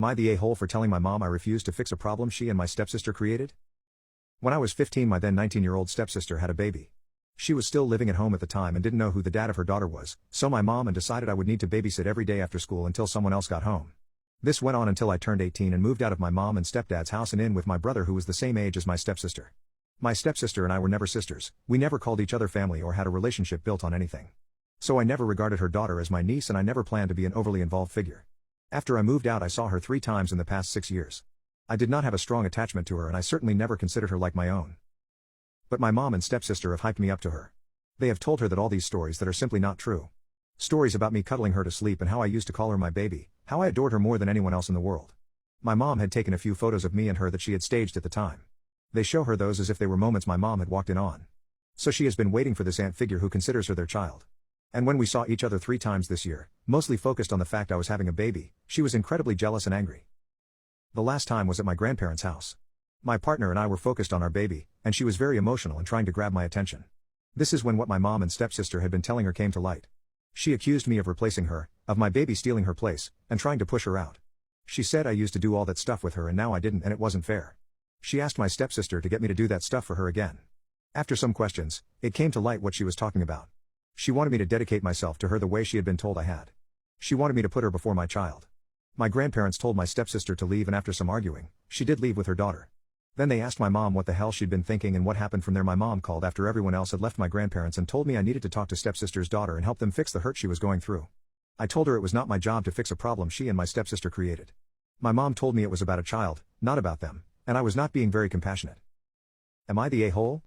Am I the a-hole for telling my mom I refused to fix a problem she and my stepsister created? When I was 15, my then 19-year-old stepsister had a baby. She was still living at home at the time and didn't know who the dad of her daughter was, so my mom and decided I would need to babysit every day after school until someone else got home. This went on until I turned 18 and moved out of my mom and stepdad's house and in with my brother, who was the same age as my stepsister. My stepsister and I were never sisters, we never called each other family or had a relationship built on anything. So I never regarded her daughter as my niece, and I never planned to be an overly involved figure. After I moved out, I saw her 3 times in the past 6 years. I did not have a strong attachment to her, and I certainly never considered her like my own. But my mom and stepsister have hyped me up to her. They have told her that all these stories that are simply not true. Stories about me cuddling her to sleep and how I used to call her my baby, how I adored her more than anyone else in the world. My mom had taken a few photos of me and her that she had staged at the time. They show her those as if they were moments my mom had walked in on. So she has been waiting for this aunt figure who considers her their child. And when we saw each other 3 times this year, mostly focused on the fact I was having a baby, she was incredibly jealous and angry. The last time was at my grandparents' house. My partner and I were focused on our baby, and she was very emotional and trying to grab my attention. This is when what my mom and stepsister had been telling her came to light. She accused me of replacing her, of my baby stealing her place, and trying to push her out. She said I used to do all that stuff with her and now I didn't, and it wasn't fair. She asked my stepsister to get me to do that stuff for her again. After some questions, it came to light what she was talking about. She wanted me to dedicate myself to her the way she had been told I had. She wanted me to put her before my child. My grandparents told my stepsister to leave, and after some arguing, she did leave with her daughter. Then they asked my mom what the hell she'd been thinking and what happened. From there, my mom called after everyone else had left my grandparents and told me I needed to talk to stepsister's daughter and help them fix the hurt she was going through. I told her it was not my job to fix a problem she and my stepsister created. My mom told me it was about a child, not about them, and I was not being very compassionate. Am I the a-hole?